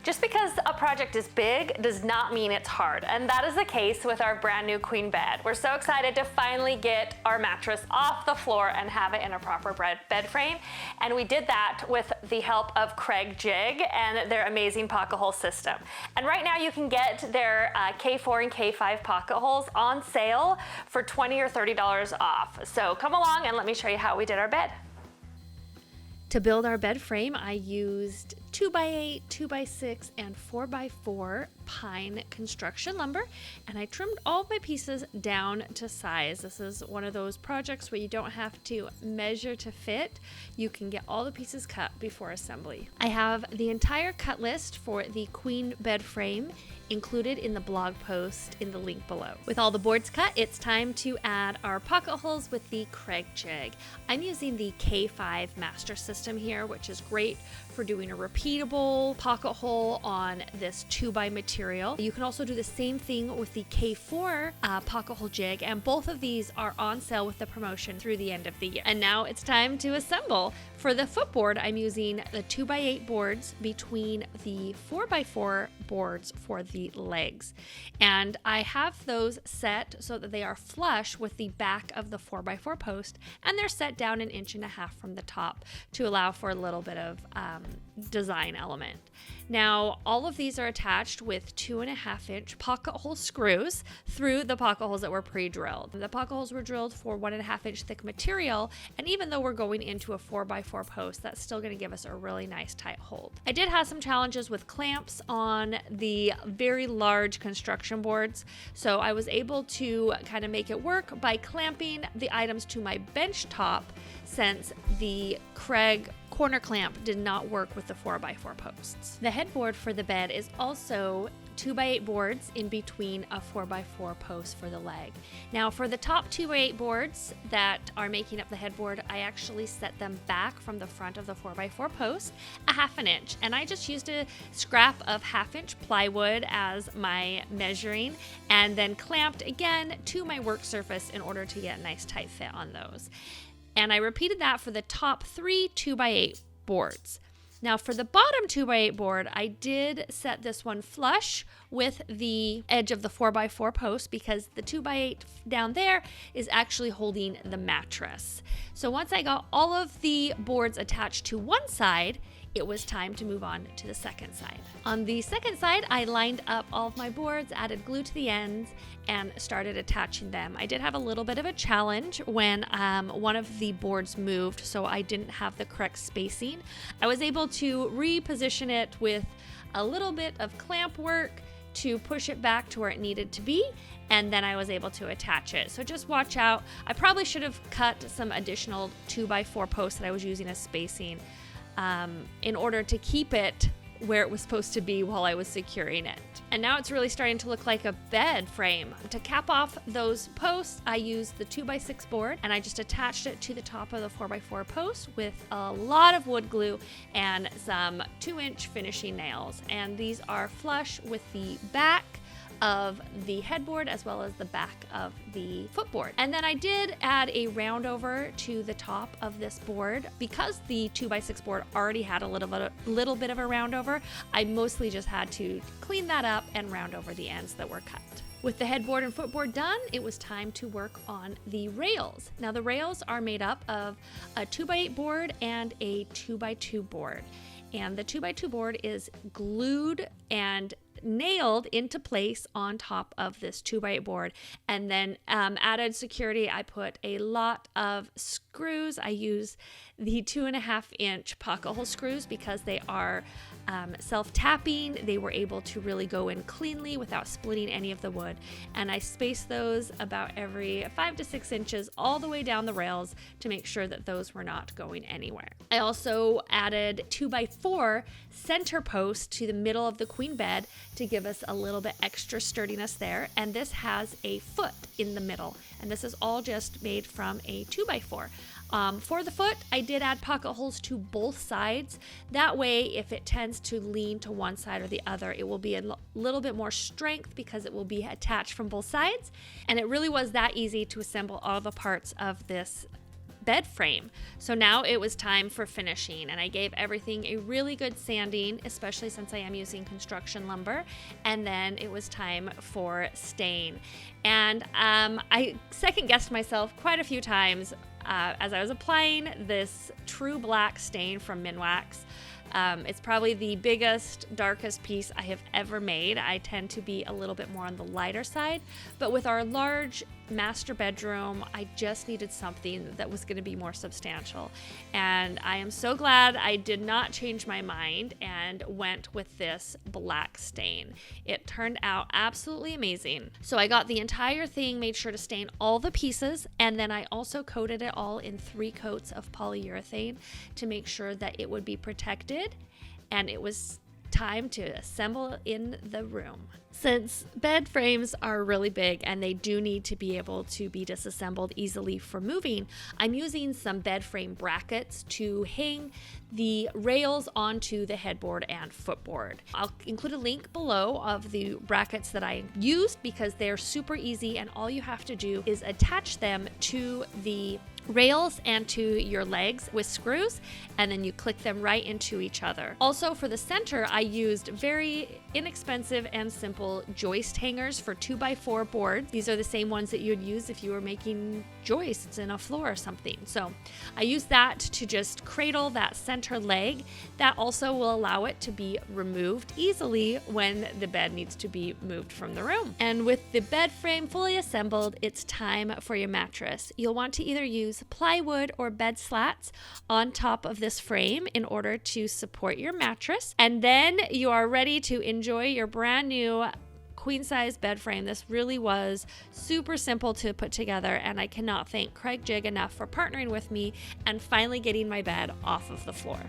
Just because a project is big does not mean it's hard, and that is the case with our brand new queen bed. We're so excited to finally get our mattress off the floor and have it in a proper bed frame, and we did that with the help of Kreg Jig and their amazing pocket hole system. And right now you can get their K4 and K5 pocket holes on sale for $20 or $30 off. So come along and let me show you how we did our bed. To build our bed frame, I used 2x8, 2x6, and 4x4 pine construction lumber, and I trimmed all of my pieces down to size. This is one of those projects where you don't have to measure to fit. You can get all the pieces cut before assembly. I have the entire cut list for the queen bed frame included in the blog post in the link below. With all the boards cut, it's time to add our pocket holes with the Kreg Jig. I'm using the K5 master system here, which is great for doing a repeatable pocket hole on this 2x material. You can also do the same thing with the K4 pocket hole jig, and both of these are on sale with the promotion through the end of the year. And now it's time to assemble. For the footboard, I'm using the 2x8 boards between the 4x4 boards for the legs. And I have those set so that they are flush with the back of the 4x4 post, and they're set down 1.5 inches from the top to allow for a little bit of design element. Now, all of these are attached with 2.5-inch pocket hole screws through the pocket holes that were pre-drilled. The pocket holes were drilled for 1.5-inch thick material, and even though we're going into a 4x4 post, that's still going to give us a really nice tight hold. I did have some challenges with clamps on the very large construction boards, so I was able to kind of make it work by clamping the items to my bench top, since the Kreg corner clamp did not work with the 4x4 posts. The headboard for the bed is also 2x8 boards in between a 4x4 post for the leg. Now for the top 2x8 boards that are making up the headboard, I actually set them back from the front of the 4x4 post 1/2 inch, and I just used a scrap of 1/2-inch plywood as my measuring, and then clamped again to my work surface in order to get a nice tight fit on those. And I repeated that for the top 3 2x8 boards. Now for the bottom 2x8 board, I did set this one flush with the edge of the 4x4 post because the 2x8 down there is actually holding the mattress. So once I got all of the boards attached to one side, it was time to move on to the second side. On the second side, I lined up all of my boards, added glue to the ends, and started attaching them. I did have a little bit of a challenge when one of the boards moved, so I didn't have the correct spacing. I was able to reposition it with a little bit of clamp work to push it back to where it needed to be, and then I was able to attach it. So just watch out. I probably should have cut some additional 2x4 posts that I was using as spacing in order to keep it where it was supposed to be while I was securing it. And now it's really starting to look like a bed frame. To cap off those posts, I used the 2x6 board, and I just attached it to the top of the 4x4 post with a lot of wood glue and some 2-inch finishing nails. And these are flush with the back of the headboard as well as the back of the footboard. And then I did add a round over to the top of this board. Because the 2x6 board already had a little bit of a round over, I mostly just had to clean that up and round over the ends that were cut. With the headboard and footboard done, it was time to work on the rails. Now the rails are made up of a 2x8 board and a 2x2 board. And the 2x2 board is glued and nailed into place on top of this 2x8 board, and then added security. I put a lot of screws. I use the 2.5-inch pocket hole screws because they are self-tapping. They were able to really go in cleanly without splitting any of the wood, and I spaced those about every 5 to 6 inches all the way down the rails to make sure that those were not going anywhere. I also added 2x4 center posts to the middle of the queen bed to give us a little bit extra sturdiness there, and this has a foot in the middle, and this is all just made from a 2x4. For the foot, I did add pocket holes to both sides. That way, if it tends to lean to one side or the other, it will be a little bit more strength because it will be attached from both sides. And it really was that easy to assemble all the parts of this bed frame. So now it was time for finishing, and I gave everything a really good sanding, especially since I am using construction lumber. And then it was time for stain. And I second guessed myself quite a few times as I was applying this true black stain from Minwax. It's probably the biggest, darkest piece I have ever made. I tend to be a little bit more on the lighter side, but with our large master bedroom, I just needed something that was going to be more substantial. And I am so glad I did not change my mind and went with this black stain. It turned out absolutely amazing. So I got the entire thing, made sure to stain all the pieces, and then I also coated it all in 3 coats of polyurethane to make sure that it would be protected, and it was time to assemble in the room. Since bed frames are really big and they do need to be able to be disassembled easily for moving, I'm using some bed frame brackets to hang the rails onto the headboard and footboard. I'll include a link below of the brackets that I used because they're super easy, and all you have to do is attach them to the rails and to your legs with screws, and then you click them right into each other. Also, for the center, I used very inexpensive and simple joist hangers for 2x4 boards. These are the same ones that you'd use if you were making joists in a floor or something. So I used that to just cradle that center leg. That also will allow it to be removed easily when the bed needs to be moved from the room. And with the bed frame fully assembled, it's time for your mattress. You'll want to either use plywood or bed slats on top of this frame in order to support your mattress. And then you are ready to enjoy your brand new queen size bed frame. This really was super simple to put together, and I cannot thank Kreg enough for partnering with me and finally getting my bed off of the floor.